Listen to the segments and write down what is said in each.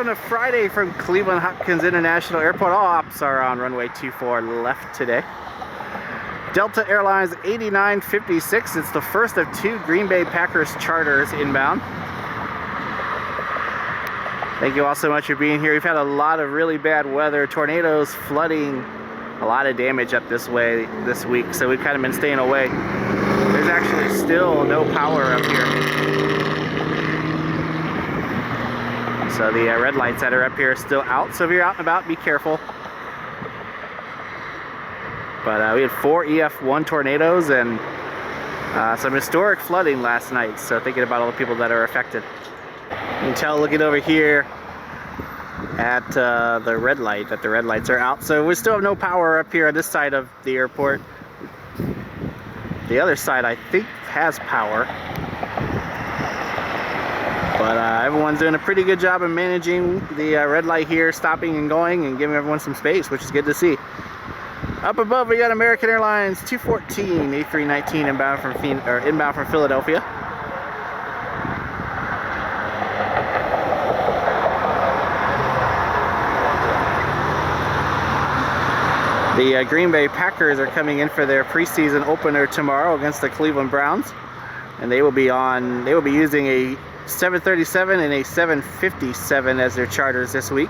on a Friday from Cleveland Hopkins International Airport. All ops are on runway 24 left today. Delta Airlines 8956. It's the first of 2 Green Bay Packers charters inbound. Thank you all so much for being here. We've had a lot of really bad weather, tornadoes, flooding, a lot of damage up this way this week, so we've kind of been staying away. There's actually still no power up here. So the red lights that are up here are still out, so if you're out and about, be careful. But we had 4 EF1 tornadoes and some historic flooding last night, so thinking about all the people that are affected. You can tell looking over here at the red light that the red lights are out, so we still have no power up here on this side of the airport. The other side I think has power, but everyone's doing a pretty good job of managing the red light here, stopping and going and giving everyone some space, which is good to see. Up above we got American Airlines 214 A319 inbound from Philadelphia. The Green Bay Packers are coming in for their preseason opener tomorrow against the Cleveland Browns, and they will be using a 737 and a 757 as their charters this week.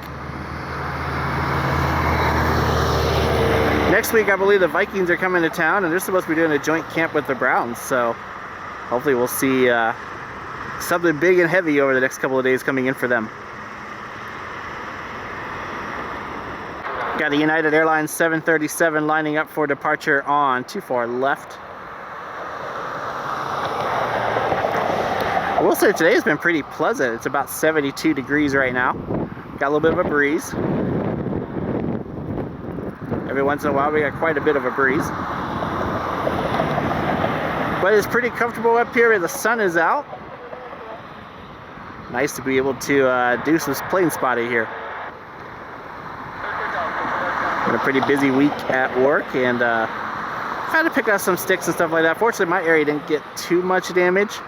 Next week, I believe the Vikings are coming to town, and they're supposed to be doing a joint camp with the Browns, so hopefully we'll see something big and heavy over the next couple of days coming in for them. Got a United Airlines 737 lining up for departure on 24 left. I will say today has been pretty pleasant. It's about 72 degrees right now. Got a little bit of a breeze. Every once in a while we got quite a bit of a breeze. But it's pretty comfortable up here. The sun is out. Nice to be able to do some plane spotting here. Been a pretty busy week at work, and had to pick up some sticks and stuff like that. Fortunately, my area didn't get too much damage.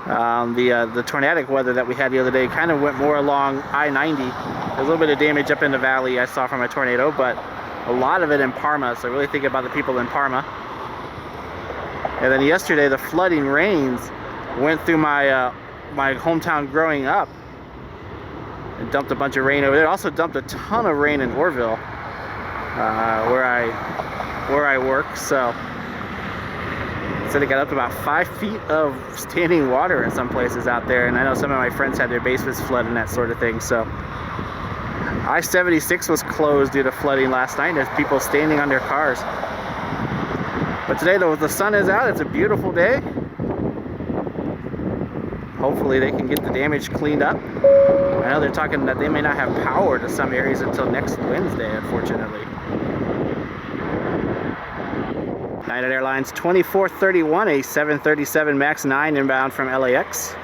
The tornadic weather that we had the other day kind of went more along I-90. There's a little bit of damage up in the valley I saw from a tornado, but a lot of it in Parma, so really think about the people in Parma. And then yesterday, the flooding rains went through my my hometown growing up. It dumped a bunch of rain over there. It also dumped a ton of rain in Orville, where I work. So it got up to about 5 feet of standing water in some places out there. And I know some of my friends had their basements flooded and that sort of thing. So I-76 was closed due to flooding last night. There's people standing on their cars. But today, though, the sun is out. It's a beautiful day. Hopefully they can get the damage cleaned up. I know they're talking that they may not have power to some areas until next Wednesday, unfortunately. United Airlines 2431, a 737 MAX 9 inbound from LAX.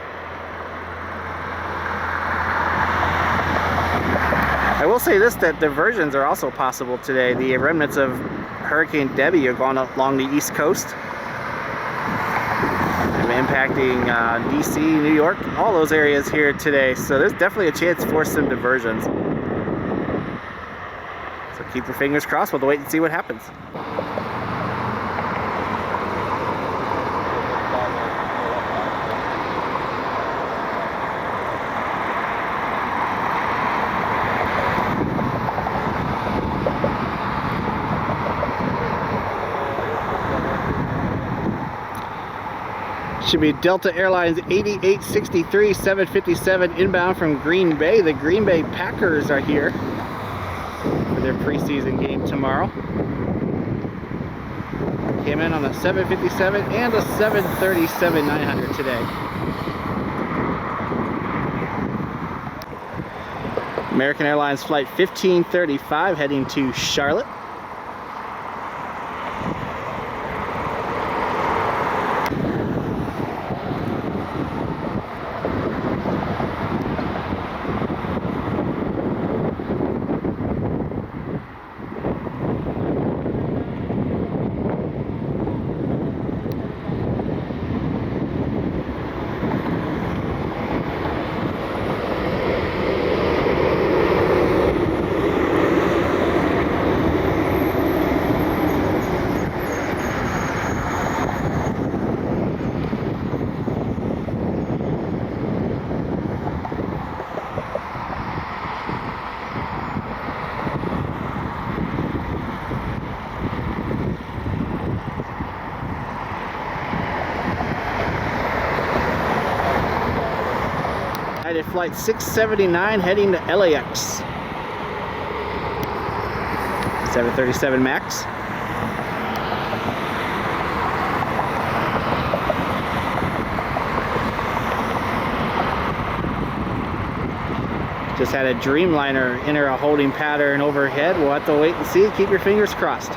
I will say this, that diversions are also possible today. The remnants of Hurricane Debbie are going along the East Coast, impacting DC, New York, all those areas here today. So there's definitely a chance for some diversions. So keep your fingers crossed. We'll wait and see what happens. Should be Delta Airlines 8863 757 inbound from Green Bay. The Green Bay Packers are here for their preseason game tomorrow. Came in on a 757 and a 737-900 today. American Airlines flight 1535 heading to Charlotte. United Flight 679 heading to LAX. 737 MAX. Just had a Dreamliner enter a holding pattern overhead. We'll have to wait and see. Keep your fingers crossed.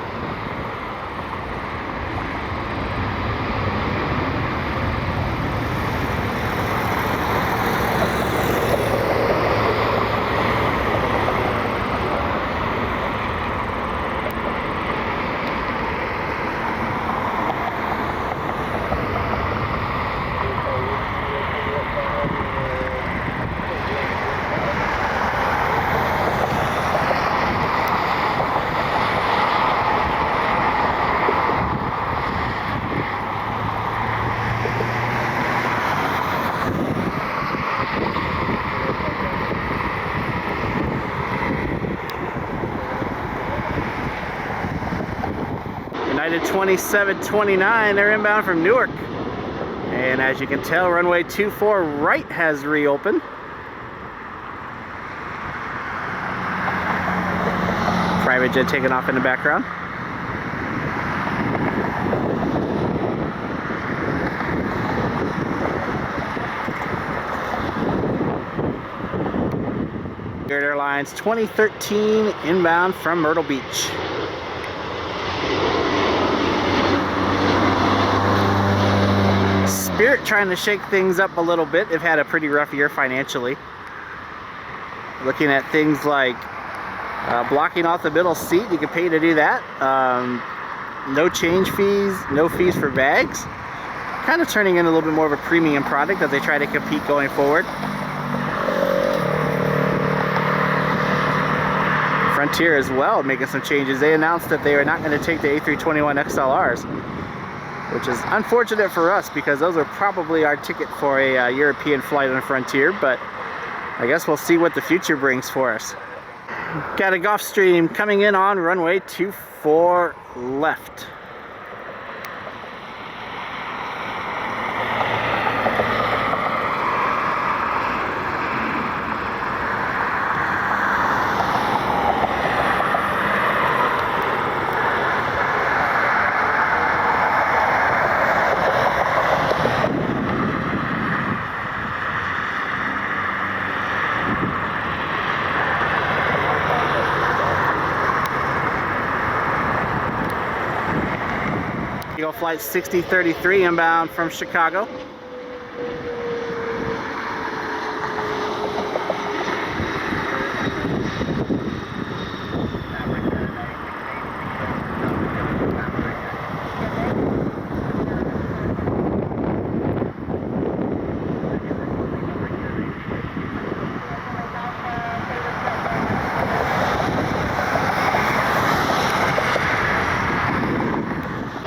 United 2729, they're inbound from Newark. And as you can tell, runway 24 right has reopened. Private jet taking off in the background. Airlines 2013 inbound from Myrtle Beach. Spirit trying to shake things up a little bit. They've had a pretty rough year financially. Looking at things like blocking off the middle seat, you can pay to do that. No change fees, no fees for bags. Kind of turning in a little bit more of a premium product as they try to compete going forward. Frontier as well making some changes. They announced that they are not going to take the A321 XLRs, which is unfortunate for us because those are probably our ticket for a European flight on Frontier, but I guess we'll see what the future brings for us. Got a Gulfstream coming in on runway 24 left. Eagle Flight 6033 inbound from Chicago.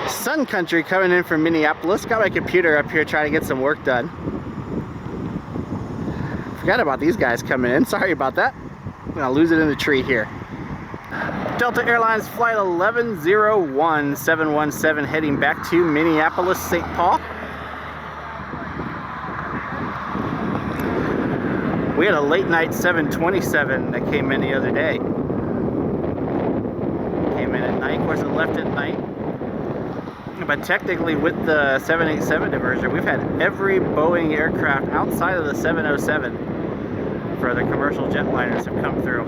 Sun Country coming in from Minneapolis. Got my computer up here trying to get some work done. Forgot about these guys coming in. Sorry about that. I'm gonna lose it in the tree here. Delta Airlines Flight 1101-717 heading back to Minneapolis, St. Paul. We had a late night 727 that came in the other day. Came in at night, of course it left at night. But technically with the 787 diversion, we've had every Boeing aircraft outside of the 707 for the commercial jetliners have come through.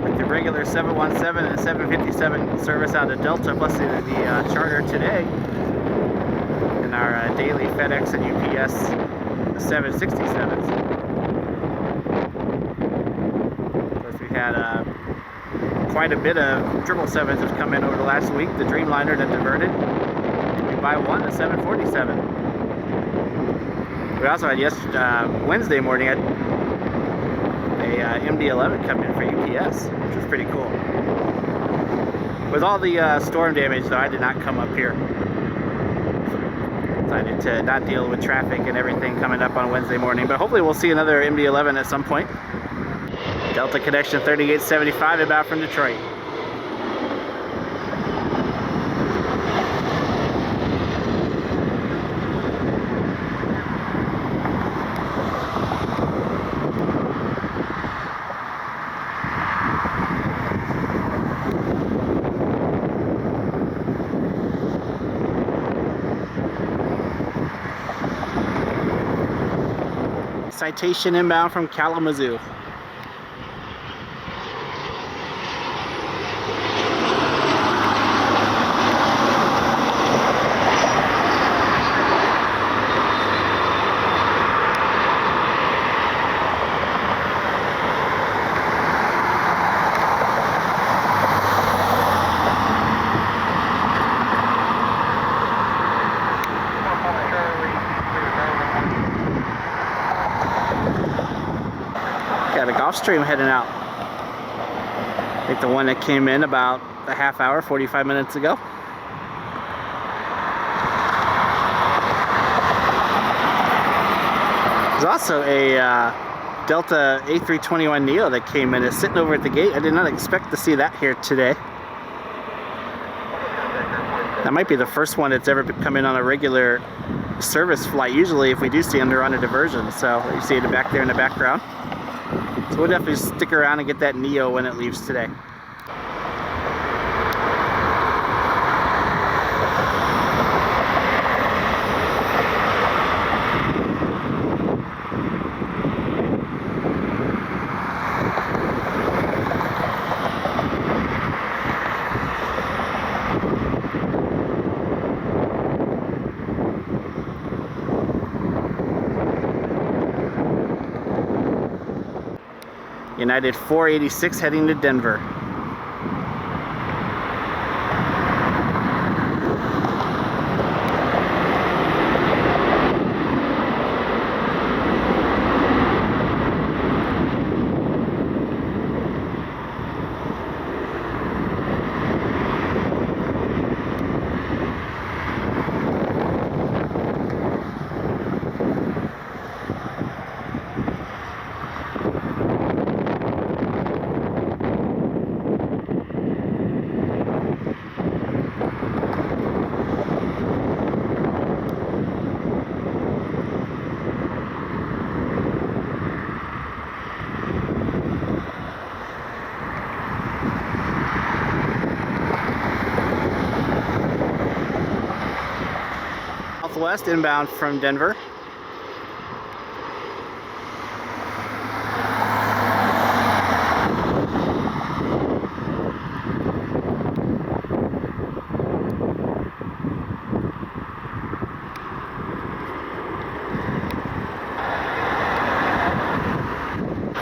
With the regular 717 and 757 service out of Delta, plus the charter today, and our daily FedEx and UPS 767s. Of course, we had quite a bit of 777s have come in over the last week. The Dreamliner that diverted. We buy one, a 747. We also had Wednesday morning a MD-11 come in for UPS, which was pretty cool. With all the storm damage, though, I did not come up here. Decided to not deal with traffic and everything coming up on Wednesday morning, but hopefully we'll see another MD-11 at some point. Delta Connection 3875 inbound from Detroit. Citation inbound from Kalamazoo. Got a Gulfstream heading out. I think the one that came in about a half hour, 45 minutes ago. There's also a Delta A321neo that came in. It's sitting over at the gate. I did not expect to see that here today. That might be the first one that's ever come in on a regular service flight. Usually if we do see them, they're on a diversion. So you see it back there in the background. So we'll definitely stick around and get that Neo when it leaves today. United 486 heading to Denver. Southwest inbound from Denver.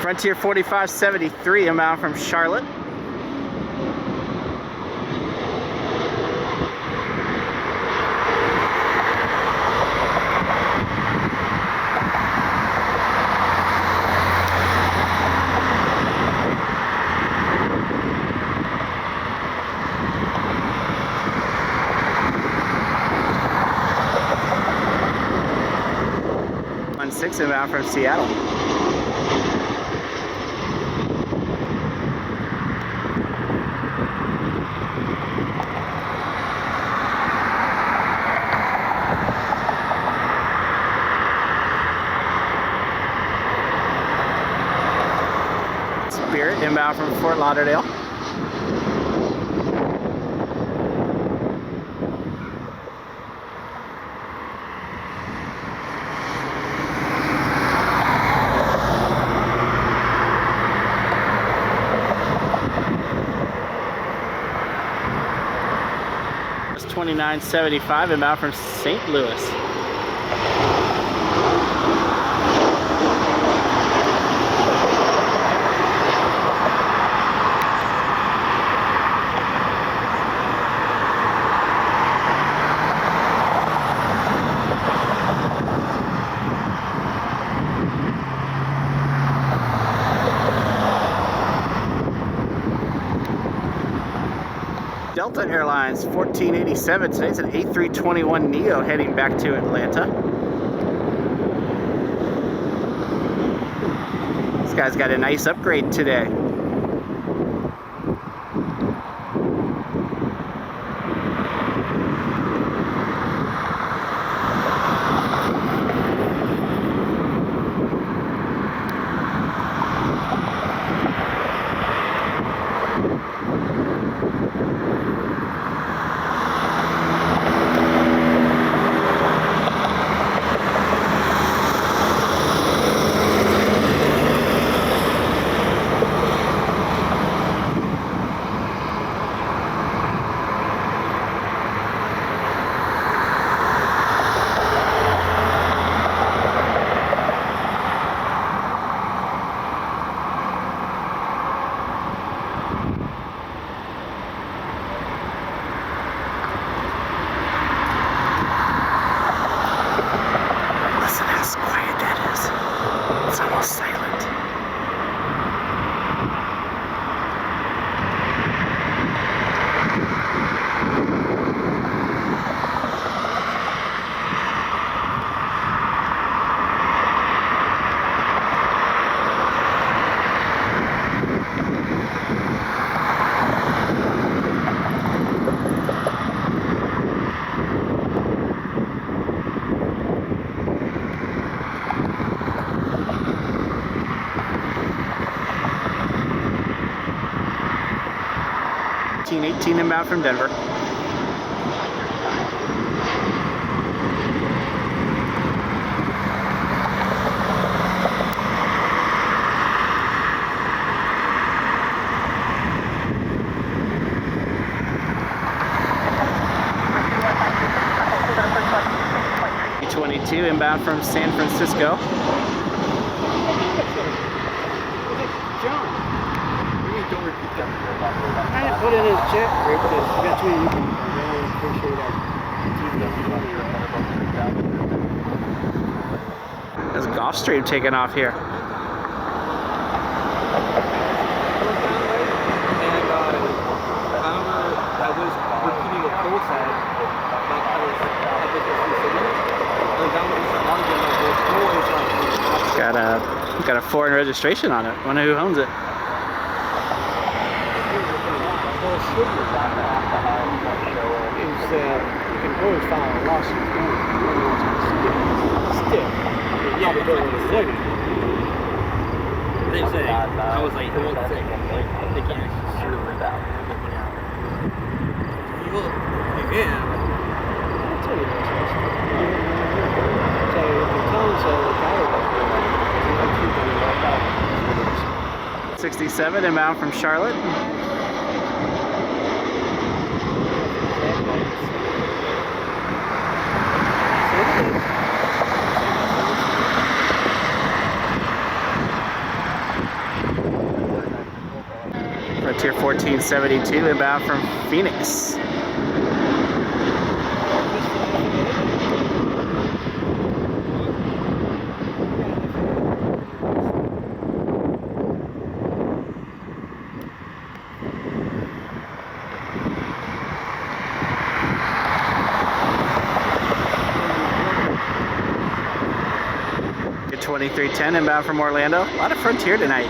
Frontier 4573 inbound from Charlotte. Six inbound from Seattle. Spirit inbound from Fort Lauderdale. It's 2975 inbound from St. Louis. Delta Airlines 1487. Today's an A321neo heading back to Atlanta. This guy's got a nice upgrade today. 1418 inbound from Denver. Inbound from San Francisco. John, don't repeat that. I didn't put it in his chat group because that's me. You can really appreciate that. There's a golf stream taking off here. And I was repeating a full side. Got a foreign registration on it. Wonder who owns it. You can always file a lawsuit. Still, yeah, but they say I was like, they can't sue without. Yeah. I'll tell you this. So the town said 67 inbound from Charlotte. Frontier 1472 inbound from Phoenix. Get 2310 inbound from Orlando. A lot of Frontier tonight.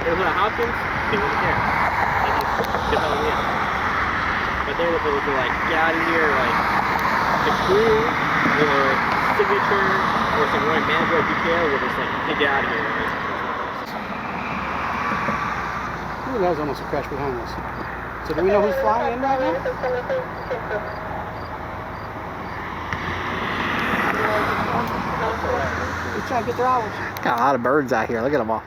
It was a Hopkins, he wouldn't care. Like, he's but they would like, get out of here, like, the crew, or signature, or some running manager at DKL would just like, hey, get out of here. Ooh, that was almost a crash behind us. So do we know who's flying in right now? Let's try to get their hours. Got a lot of birds out here. Look at them all.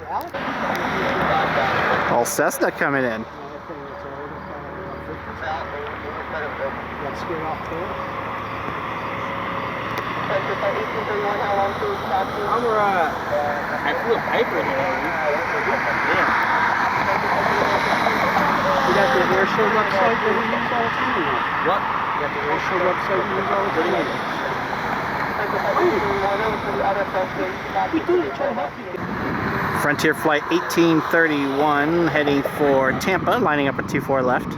All Cessna coming in. I'm I flew a Piper here. Yeah. You got the air show website that we use all the time? What? You got the air show website we use all the time? We do it, try to help you. Frontier Flight 1831 heading for Tampa, lining up at 24 left.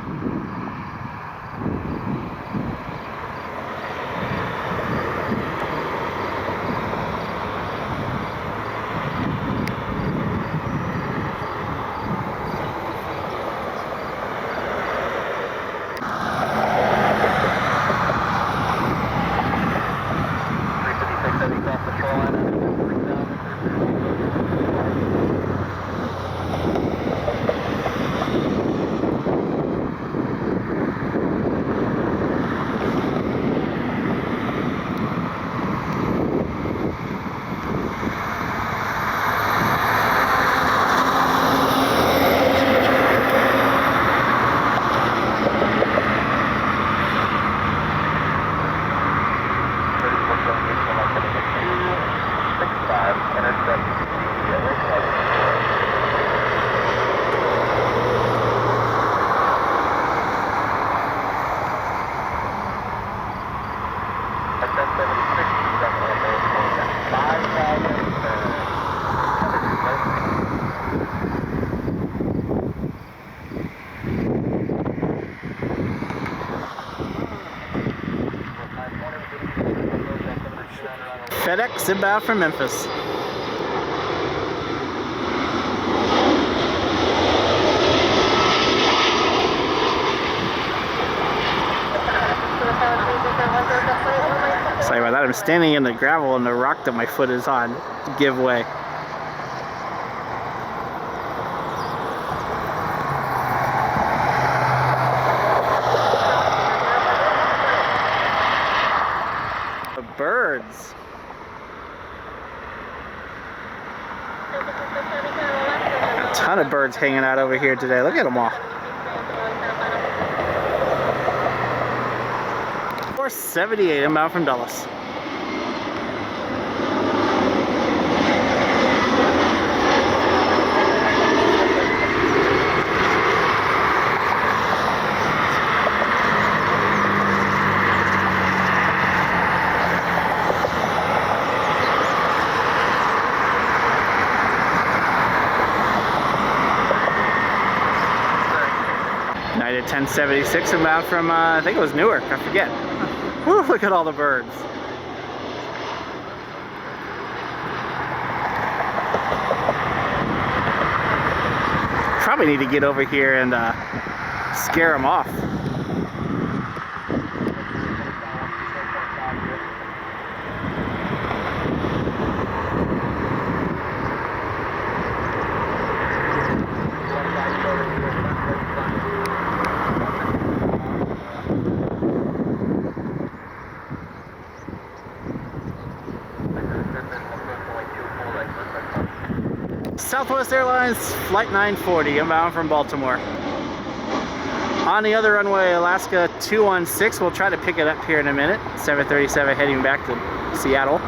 FedEx inbound from Memphis. Sorry about that, I'm standing in the gravel and the rock that my foot is on give way. The birds. A ton of birds hanging out over here today. Look at them all. 478 inbound from Dulles. United 1076 inbound from, I think it was Newark, I forget. Woo, look at all the birds. Probably need to get over here and scare them off. Southwest Airlines Flight 940 inbound from Baltimore. On the other runway, Alaska 216. We'll try to pick it up here in a minute. 737 heading back to Seattle.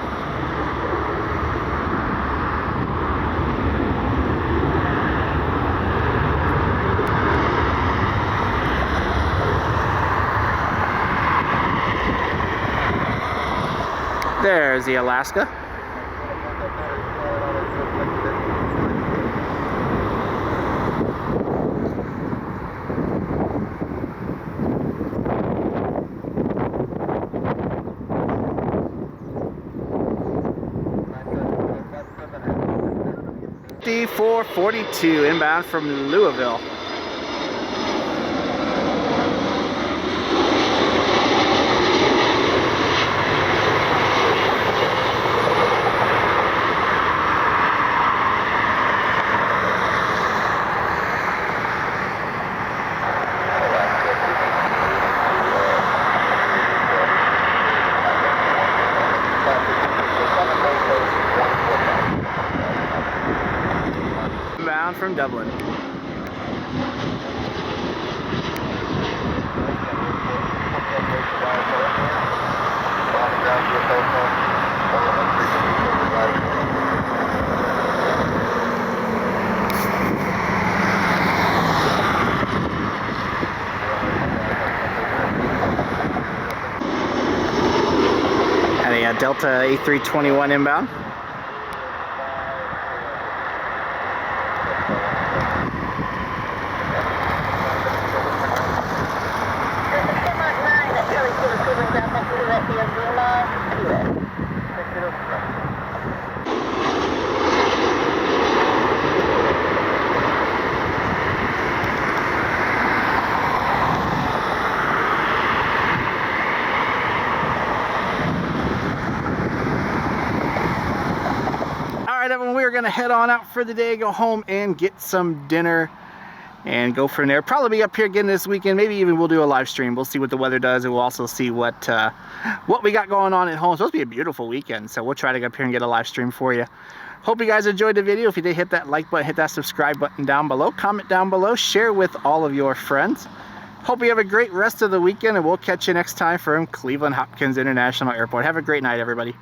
There's the Alaska. $54.42 inbound from Louisville. From Dublin. And a Delta A321 inbound. Everyone, we're gonna head on out for the day, go home and get some dinner and go from there. Probably be up here again this weekend. Maybe even we'll do a live stream. We'll see what the weather does, and we'll also see what we got going on at home. It's supposed to be a beautiful weekend, so we'll try to go up here and get a live stream for you. Hope you guys enjoyed the video. If you did, hit that like button, hit that subscribe button down below, comment down below, share with all of your friends. Hope you have a great rest of the weekend, and we'll catch you next time from Cleveland Hopkins International Airport. Have a great night, everybody.